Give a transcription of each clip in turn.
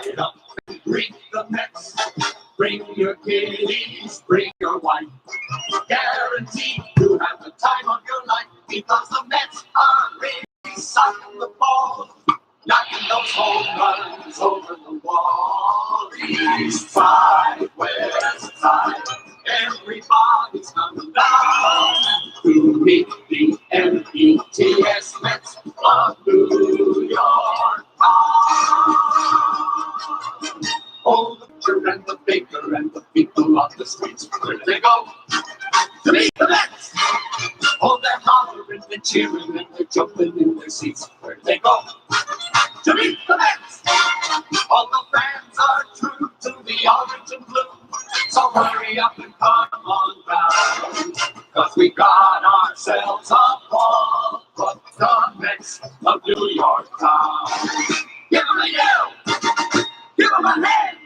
right up and greet the Mets. Bring your kiddies, bring your wife. Guaranteed you have the time of your life because the Mets are really sucking the ball, knocking those home runs over the wall. East side, west side, everybody's coming down to meet the METS Mets of New York town. Oh, the butcher and the baker and the people on the streets, where do they go? To meet the Mets! Oh, they're hollering, they're cheering, and they're jumping in their seats. Where do they go? To meet the Mets! All the fans are true to the orange and blue. So hurry up and come on down, 'cause we got ourselves a ball for the Mets of New York town. Give them a yell! Give them a hand!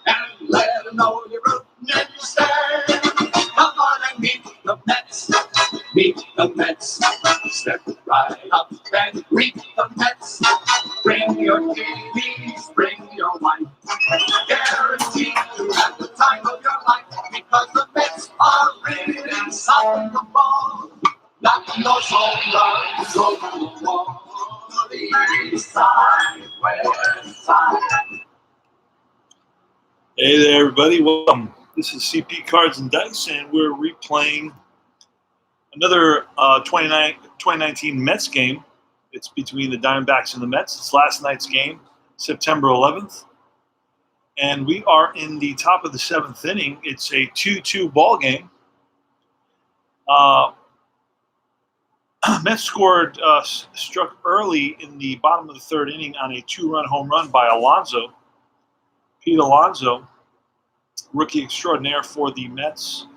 And let them know you're rooting and you stand. Come on and meet the Mets. Meet the Mets. Step right up and greet the Mets. Bring your kiddies, bring your wife. Guaranteed to have the time of your life because the Mets are really sucking the ball, knocking those home runs over the wall. The east side, west side. Hey there, everybody. Welcome. This is CP Cards and Dice, and we're replaying another 2019 Mets game. It's between the Diamondbacks and the Mets. It's last night's game, September 11th. And we are in the top of the 7th inning. It's a 2-2 ball game. Mets struck early in the bottom of the 3rd inning on a 2-run home run by Alonso. Pete Alonso, rookie extraordinaire for the Mets.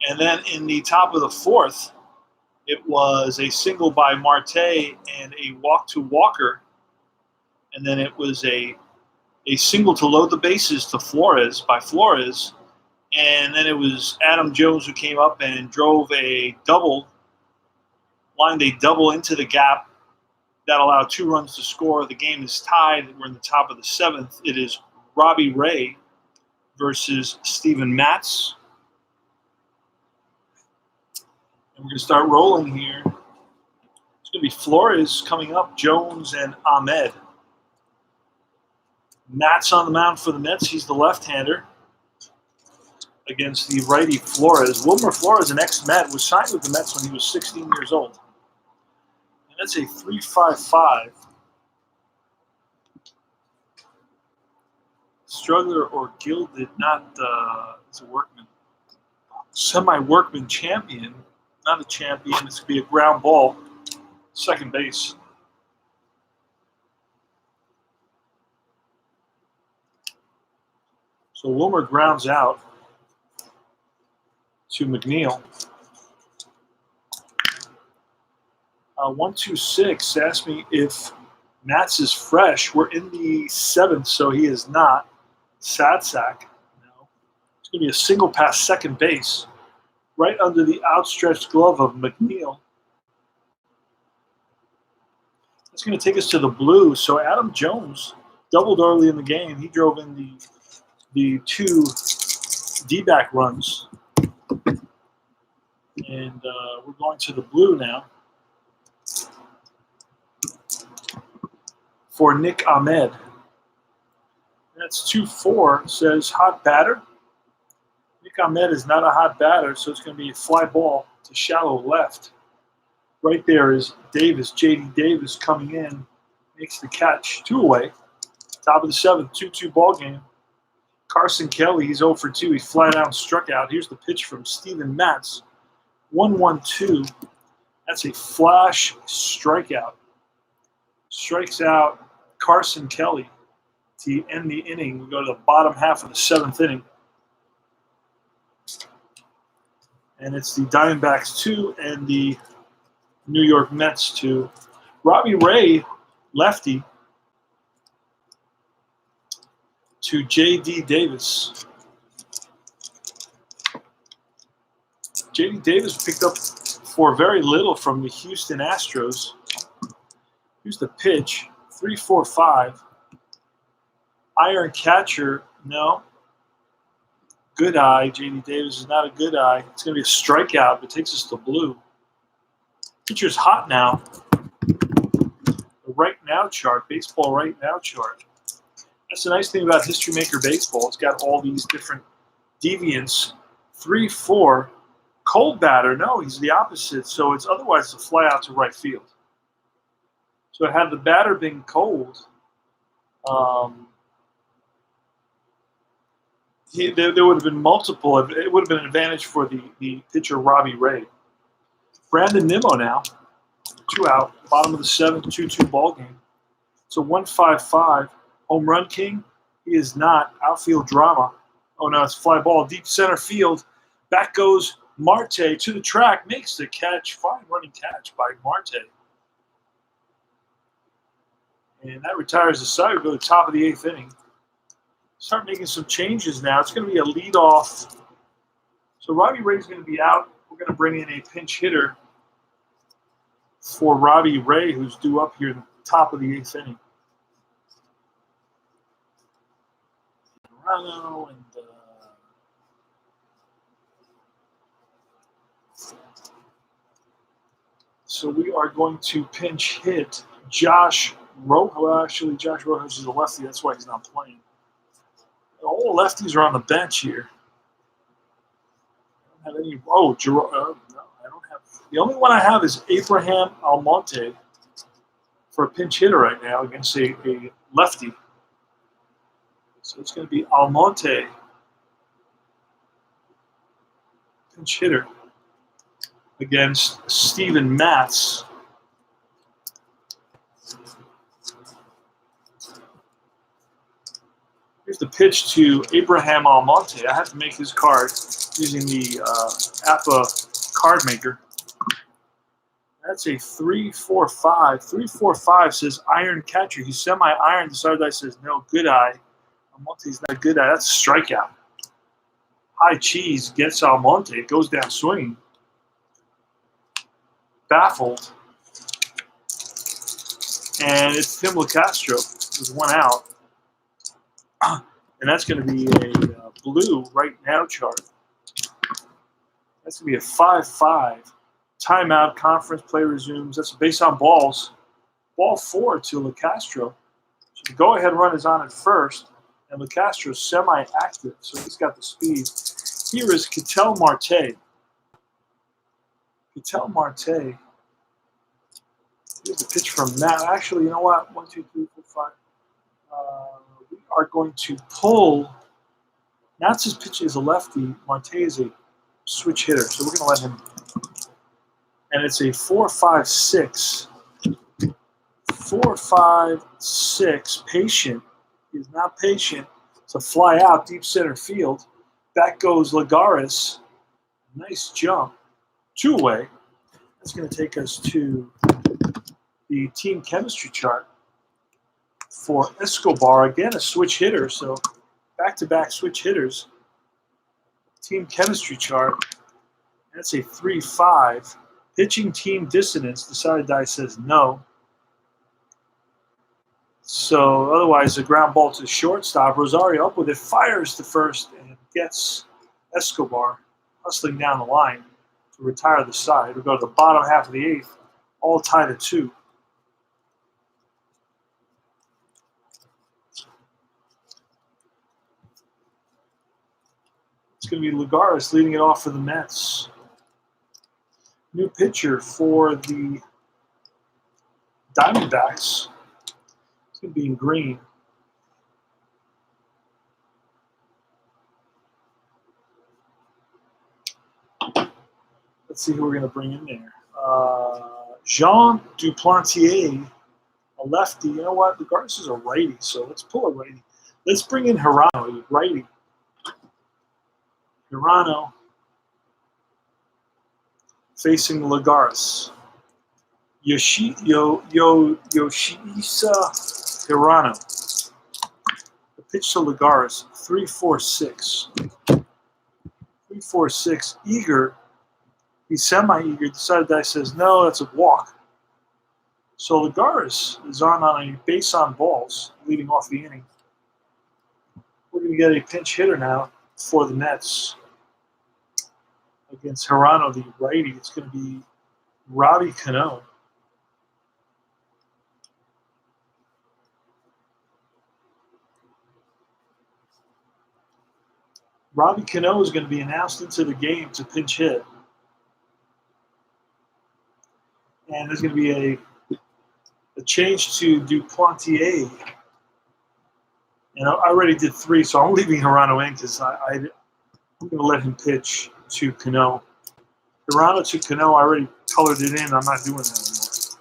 And then in the top of the 4th, it was a single by Marte and a walk to Walker. And then it was a single to load the bases to Flores by Flores. And then it was Adam Jones who came up and drove lined a double into the gap that allowed 2 runs to score. The game is tied. We're in the top of the 7th. It is Robbie Ray versus Steven Matz. And we're going to start rolling here. It's going to be Flores coming up, Jones and Ahmed. Matz on the mound for the Mets. He's the left-hander against the righty Flores. Wilmer Flores, an ex-Met, was signed with the Mets when he was 16 years old. And that's a 3.55. Struggler or gilded, not it's a workman. Semi-workman champion, not a champion. This could be a ground ball, second base. So Wilmer grounds out to McNeil. 126 asked me if Matz is fresh. We're in the 7th, so he is not. Sad sack. No. It's going to be a single past second base, right under the outstretched glove of McNeil. That's going to take us to the blue. So Adam Jones doubled early in the game. He drove in the 2 D-back runs. And we're going to the blue now for Nick Ahmed. That's 2-4, says hot batter. Nick Ahmed is not a hot batter, so it's going to be a fly ball to shallow left. Right there is Davis, J.D. Davis coming in, makes the catch. 2 away. Top of the 7th, 2-2 ball game. Carson Kelly, he's 0 for 2. He flat out struck out. Here's the pitch from Steven Matz. 1-1-2. That's a flash strikeout. Strikes out Carson Kelly to end the inning. We go to the bottom half of the 7th inning. And it's the Diamondbacks 2 and the New York Mets 2. Robbie Ray, lefty, to J.D. Davis. J.D. Davis picked up for very little from the Houston Astros. Here's the pitch, 3-4-5. Iron catcher, no. Good eye. J.D. Davis is not a good eye. It's going to be a strikeout, but takes us to blue. Pitcher's hot now. The right now chart, baseball right now chart. That's the nice thing about History Maker Baseball. It's got all these different deviants. 3-4. Cold batter, no, he's the opposite. So it's otherwise a fly out to right field. So had the batter been cold, there would have been multiple. It would have been an advantage for the pitcher, Robbie Ray. Brandon Nimmo now, 2 out, bottom of the 7th, 2-2 ball game. So 1-5-5, home run king. He is not. Outfield drama. Oh no, it's fly ball, deep center field. Back goes Marte to the track, makes the catch. Fine running catch by Marte. And that retires the side. We go to the top of the 8th inning. Start making some changes now. It's going to be a leadoff. So Robbie Ray's going to be out. We're going to bring in a pinch hitter for Robbie Ray, who's due up here in the top of the 8th inning. Toronto and so we are going to pinch hit Josh Rojas. Well, actually, Josh Rojas is a lefty. That's why he's not playing. All the lefties are on the bench here. I don't have any. Oh, no, I don't have. The only one I have is Abraham Almonte for a pinch hitter right now against a lefty. So it's going to be Almonte, pinch hitter, against Steven Matz. Here's the pitch to Abraham Almonte. I have to make his card using the APA card maker. That's a 3-4-5. 3-4-5 says iron catcher. He's semi-iron. The side die says no, good eye. Almonte's not a good eye. That's a strikeout. High cheese gets Almonte. It goes down swinging. Baffled. And it's Tim LaCastro with 1 out. And that's going to be a blue right now chart. That's going to be a 5-5. Timeout, conference play resumes. That's based on balls. Ball 4 to LaCastro. So the go-ahead run is on at first, and LaCastro's semi-active, so he's got the speed. Here is Ketel Marte. Ketel Marte. Here's the pitch from Matt. Actually, you know what? 1, 2, 3, 4, 5. We are going to pull. Matt's pitch is a lefty. Marte is a switch hitter, so we're going to let him. And it's a 4-5-6. 4-5-6. Patient. He's not patient. It's a fly out, deep center field. Back goes Lagares. Nice jump. 2-away. That's going to take us to the team chemistry chart for Escobar. Again, a switch hitter. So back-to-back switch hitters. Team chemistry chart. That's a 3-5. Pitching team dissonance. The side die says no. So otherwise, a ground ball to shortstop. Rosario up with it, fires to first, and gets Escobar hustling down the line to retire the side. We'll go to the bottom half of the 8th, all tied at 2. It's going to be Lagares leading it off for the Mets. New pitcher for the Diamondbacks. It's going to be in green. Let's see who we're going to bring in there. Jean Duplantier, a lefty. You know what? Lagares is a righty, so let's pull a righty. Let's bring in Hirano, a righty. Hirano facing Lagares. Yoshihisa Hirano. The pitch to Lagares, 3-4-6. 3-4-6. Eager. He's semi-eager. The side die says no, that's a walk. So Lagares is on a base on balls, leading off the inning. We got a pinch hitter now for the Mets against Hirano, the righty. It's going to be Robbie Cano. Robbie Cano is going to be announced into the game to pinch hit. And there's going to be a change to Duplantier. And I already did 3, so I'm leaving Hirano in because I'm going to let him pitch to Cano. Hirano to Cano, I already colored it in. I'm not doing that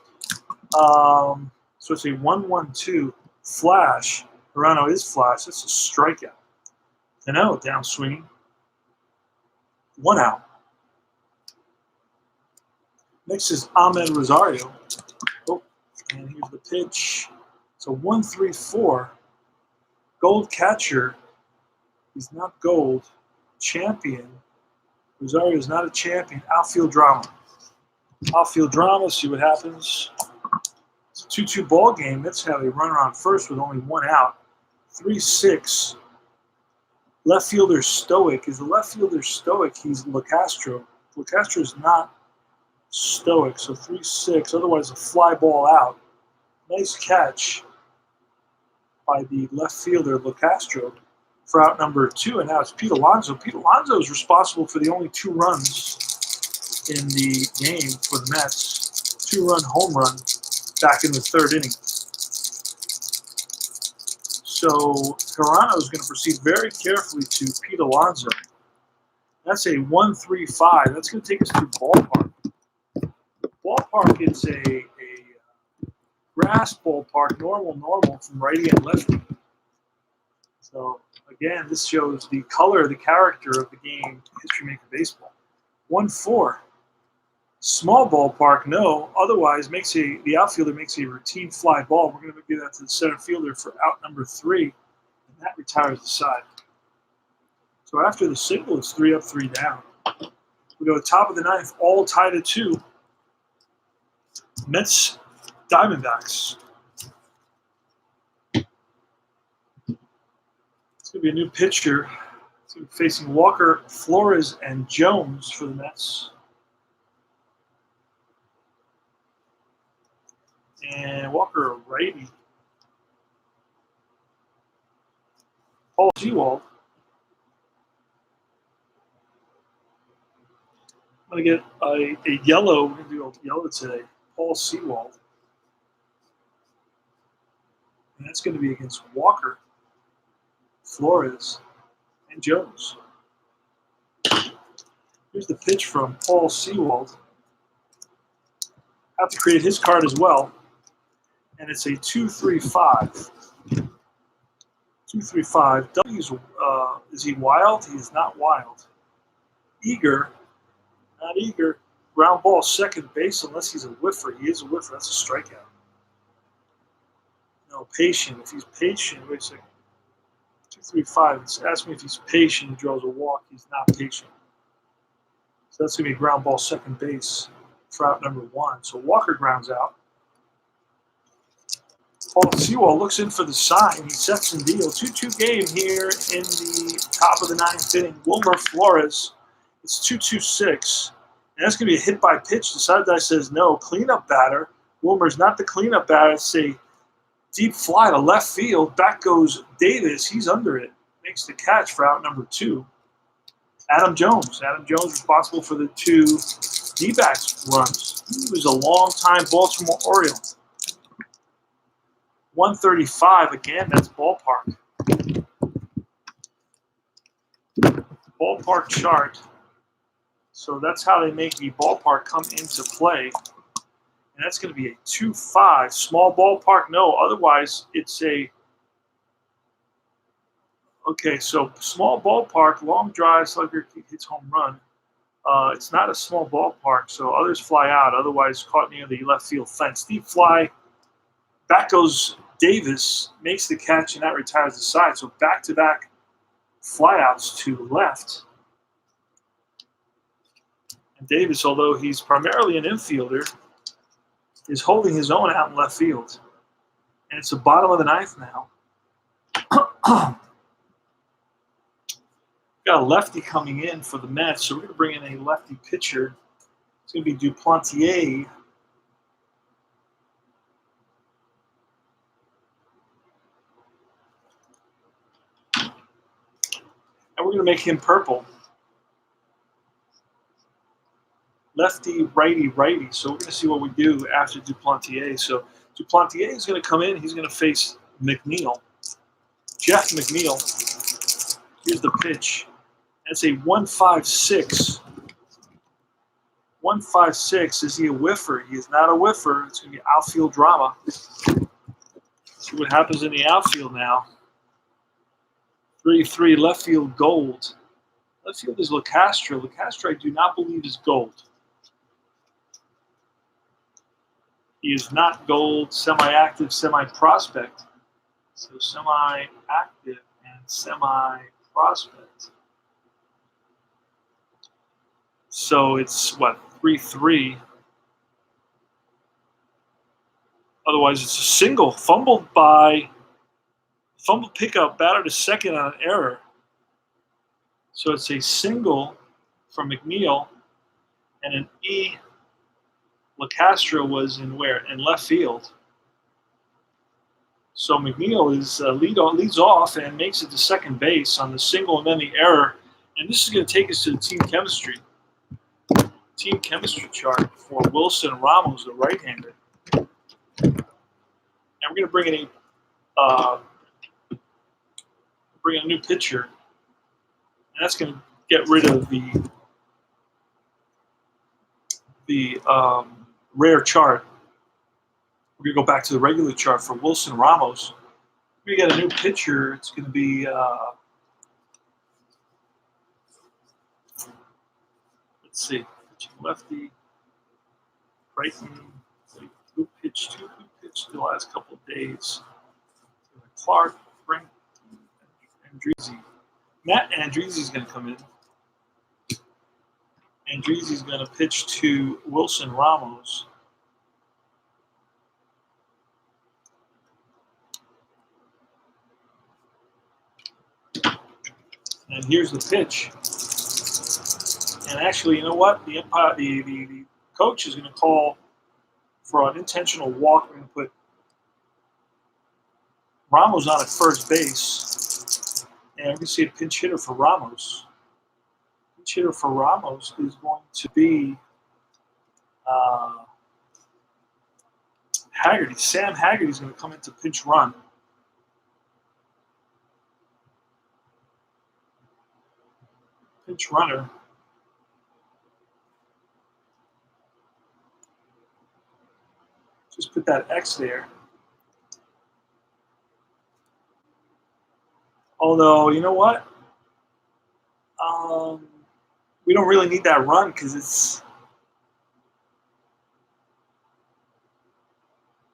anymore. So it's a 1-1-2 flash. Hirano is flash. That's a strikeout. Cano downswinging. 1 out. Next is Ahmed Rosario. Oh, and here's the pitch. It's a 1-3-4. Gold catcher. He's not gold. Champion. Rosario is not a champion. Outfield drama. Outfield drama. See what happens. It's a 2-2 ball game. Let's have a runner on first with only 1 out. 3-6. Left fielder stoic. Is the left fielder stoic? He's LeCastro. LeCastro is not stoic. So 3-6. Otherwise, a fly ball out. Nice catch by the left fielder LeCastro for out number 2. And now it's Pete Alonso. Pete Alonso is responsible for the only 2 runs in the game for the Mets. 2-run home run back in the 3rd inning. So Hirano is going to proceed very carefully to Pete Alonso. That's a 1-3-5. That's going to take us to ballpark. Ballpark is a grass ballpark, normal from righty and lefty. So again, this shows the color, the character of the game, History Maker Baseball. 1-4. Small ballpark, no. Otherwise, the outfielder makes a routine fly ball. We're going to give that to the center fielder for out number 3, and that retires the side. So after the signal, it's 3 up, 3 down. We go to top of the 9th, all tied at 2. Mets, Diamondbacks. It's going to be a new pitcher. It's going to be facing Walker, Flores, and Jones for the Mets. And Walker, a righty. Paul Sewald. I'm going to get a yellow. We're going to do a yellow today. Paul Sewald. And that's going to be against Walker, Flores, and Jones. Here's the pitch from Paul Sewald. Have to create his card as well. And it's a 2-3-5. 2-3-5. W's, is he wild? He is not wild. Eager, not eager. Ground ball, second base, unless he's a whiffer. He is a whiffer. That's a strikeout. No, patient. If he's patient, wait a second. 2-3-5. It's asking me if he's patient. He draws a walk. He's not patient. So that's going to be a ground ball, second base for out number 1. So Walker grounds out. Paul Sewald looks in for the sign. He sets and deals. 2-2 game here in the top of the 9th inning. Wilmer Flores. It's 2-2-6. And that's going to be a hit by pitch. The side guy says no. Cleanup batter. Wilmer's not the cleanup batter. It's a deep fly to left field. Back goes Davis. He's under it. Makes the catch for out number 2. Adam Jones. Adam Jones responsible for the 2 D-backs runs. He was a long-time Baltimore Oriole. 135 again. That's ballpark. Ballpark chart. So that's how they make the ballpark come into play. And that's going to be a 2-5. Small ballpark, no. Otherwise, it's a... Okay, so small ballpark, long drive, slugger hits home run. It's not a small ballpark, so others fly out. Otherwise, caught near the left field fence. Deep fly. Back goes Davis, makes the catch, and that retires the side. So back-to-back flyouts to left. And Davis, although he's primarily an infielder, is holding his own out in left field. And it's the bottom of the 9th now. Got a lefty coming in for the Mets, so we're going to bring in a lefty pitcher. It's going to be Duplantier. And we're going to make him purple. Lefty, righty, righty. So we're going to see what we do after Duplantier. So Duplantier is going to come in. He's going to face McNeil. Jeff McNeil. Here's the pitch. That's a 1.56. 1.56. Is he a whiffer? He is not a whiffer. It's going to be outfield drama. See what happens in the outfield now. 3-3 left field gold. Left field is LeCastro. LeCastro I do not believe is gold. He is not gold, semi-active, semi-prospect. So semi-active and semi-prospect. So it's what, 3-3. Otherwise it's a single. Fumbled pickup, batter to second on an error. So it's a single from McNeil, and an E. LeCastro was in where? In left field. So McNeil is leads off and makes it to second base on the single and then the error. And this is going to take us to the team chemistry. Team chemistry chart for Wilson Ramos, the right-hander. And we're going to bring in a new pitcher. And that's going to get rid of the rare chart. We're going to go back to the regular chart for Wilson Ramos. We got a new pitcher. It's going to be, let's see, pitching lefty, righty, who pitched the last couple of days. Clark, Frank, Andreezy. Matt Andreezy is going to come in. Andreezy is going to pitch to Wilson Ramos. And here's the pitch. And actually, you know what? The coach is going to call for an intentional walk. We're going to put Ramos on at first base. And we're going to see a pinch hitter for Ramos. Pinch hitter for Ramos is going to be Haggerty. Sam Haggerty is going to come into pinch run. Pinch runner. Just put that X there. Although, you know what? We don't really need that run because it's...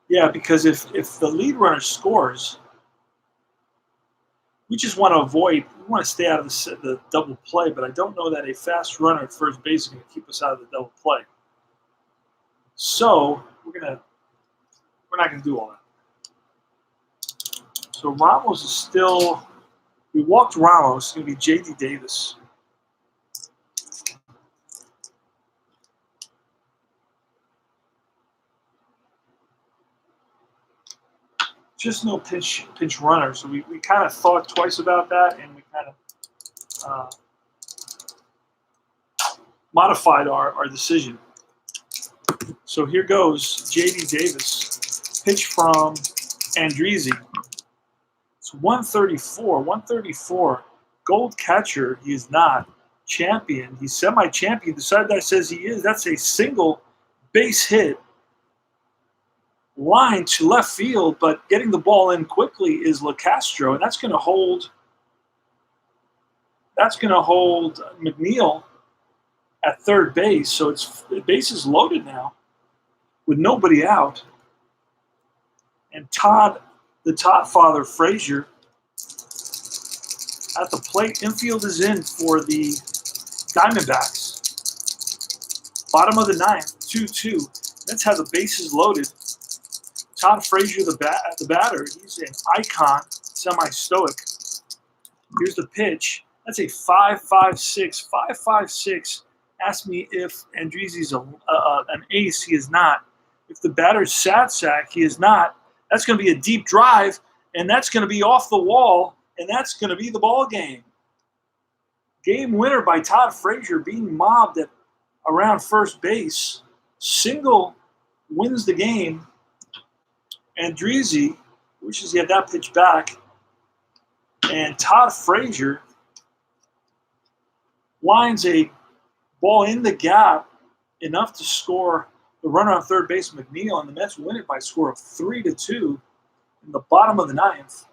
Yeah, because if the lead runner scores, we just want to avoid, we want to stay out of the double play, but I don't know that a fast runner at first base is going to keep us out of the double play. So we're not going to do all that. So Ramos is still, we walked Ramos, it's going to be J.D. Davis. Just no pinch runner. So we kind of thought twice about that, and we kind of modified our decision. So here goes J.D. Davis. Pitch from Andreezy. It's 134. 134. Gold catcher. He is not. Champion. He's semi-champion. The side that says he is. That's a single base hit. Line to left field, but getting the ball in quickly is LeCastro, and that's going to hold McNeil at third base. So the base is loaded now with nobody out. And the Todd father, Frazier, at the plate. Infield is in for the Diamondbacks. Bottom of the ninth, 2-2. Mets have the bases loaded. Todd Frazier, the batter, he's an icon, semi-stoic. Here's the pitch. That's a 5.56. 5.56. Ask me if Andrezi's an ace. He is not. If the batter's sack, he is not. That's going to be a deep drive, and that's going to be off the wall, and that's going to be the ball game. Game winner by Todd Frazier, being mobbed at around first base. Single wins the game. Andrizi wishes he had that pitch back. And Todd Frazier lines a ball in the gap enough to score the runner on third base, McNeil, and the Mets win it by a score of 3-2 in the bottom of the ninth.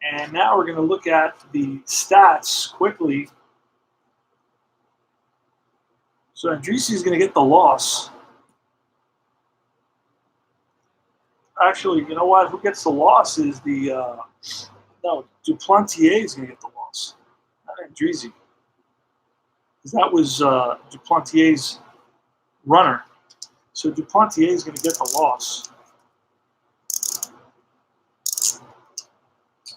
And now we're going to look at the stats quickly. So Andrizi is going to get the loss. Actually, you know what? Who gets the loss is Duplantier is going to get the loss, not Andrizi. Because that was Duplantier's runner. So Duplantier is going to get the loss.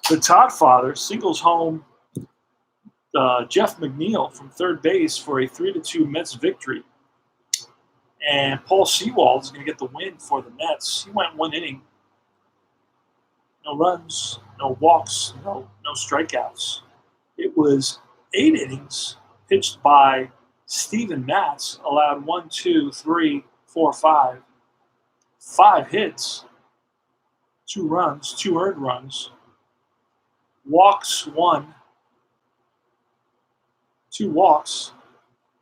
The Todd father singles home Jeff McNeil from third base for a 3-2 Mets victory. And Paul Sewald is going to get the win for the Mets. He went one inning. No runs, no walks, no strikeouts. It was 8 innings pitched by Steven Matz, allowed 1, 2, 3, 4, 5. 5 hits, 2 runs, 2 earned runs. Walks 1, 2 walks,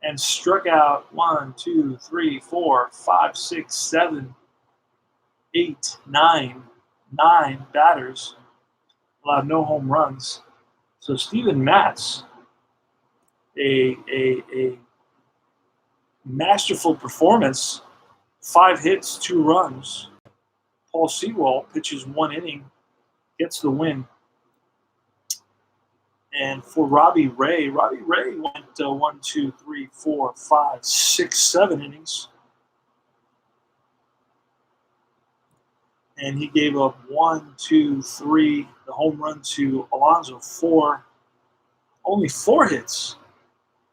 and struck out 1, 2, 3, 4, 5, 6, 7, 8, 9 batters. Allowed no home runs. So Steven Matz, a masterful performance, 5 hits, 2 runs. Paul Sewald pitches 1 inning, gets the win. And for Robbie Ray went 1, 2, 3, 4, 5, 6, 7 innings. And he gave up 1, 2, 3, the home run to Alonso, 4. Only 4 hits,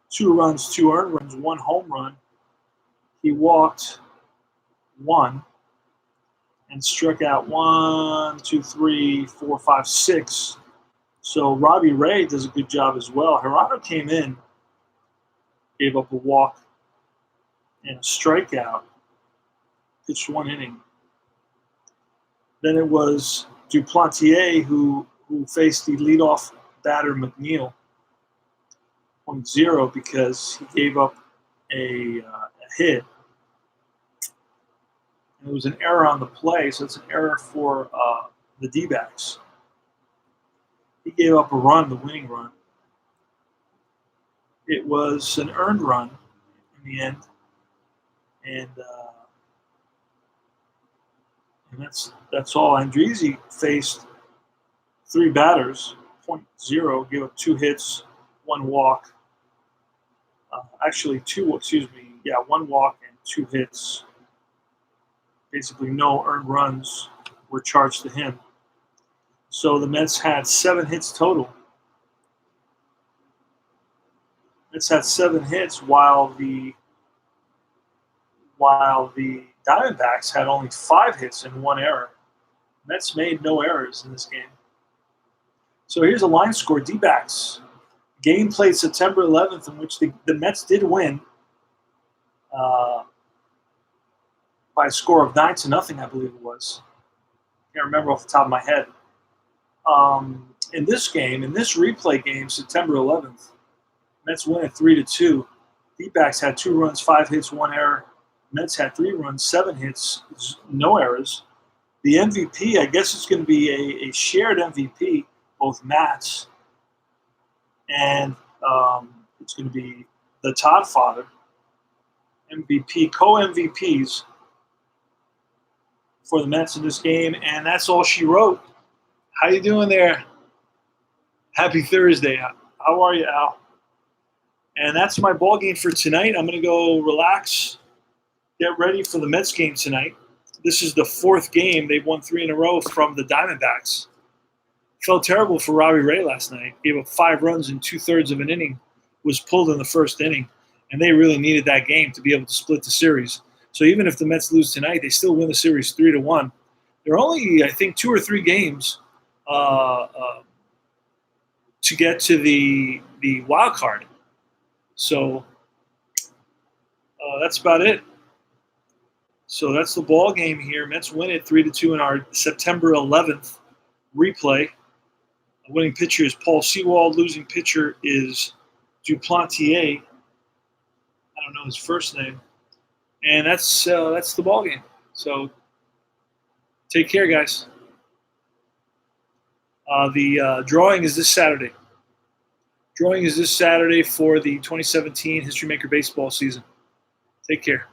2 runs, 2 earned runs, 1 home run. He walked 1 and struck out 1, 2, 3, 4, 5, 6. So Robbie Ray does a good job as well. Gerardo came in, gave up a walk and a strikeout, pitched 1 inning. Then it was Duplantier who faced the leadoff batter McNeil, 0 because he gave up a hit. And it was an error on the play, so it's an error for the D-backs. He gave up a run, the winning run. It was an earned run in the end, and that's all. Andrizi faced 3 batters, 0, gave up 2 hits, 1 walk. 1 walk and 2 hits. Basically, no earned runs were charged to him. So the Mets had 7 hits total. Mets had 7 hits while the Diamondbacks had only 5 hits and 1 error. Mets made no errors in this game. So here's a line score. D-backs. Game played September 11th, in which the Mets did win by a score of 9-0, I believe it was. Can't remember off the top of my head. In this replay game, September 11th, Mets win at 3-2. D-backs had 2 runs, 5 hits, 1 error. Mets had 3 runs, 7 hits, no errors. The MVP, I guess it's going to be a shared MVP, both Mats, and it's going to be the Todd father, MVP, co-MVPs for the Mets in this game, and that's all she wrote. How you doing there? Happy Thursday. How are you, Al? And that's my ball game for tonight. I'm going to go relax, get ready for the Mets game tonight. This is the 4th game. They've won 3 in a row from the Diamondbacks. Felt terrible for Robbie Ray last night. Gave up 5 runs in 2/3 of an inning, was pulled in the first inning, and they really needed that game to be able to split the series. So even if the Mets lose tonight, they still win the series 3-1. They're only, I think, 2 or 3 games to get to the wild card. So that's about it. So that's the ball game here. Mets win it 3-2 in our September 11th replay. The winning pitcher is Paul Sewald. Losing pitcher is Duplantier. I don't know his first name. And that's the ball game. So take care, guys. The drawing is this Saturday. Drawing is this Saturday for the 2017 History Maker baseball season. Take care.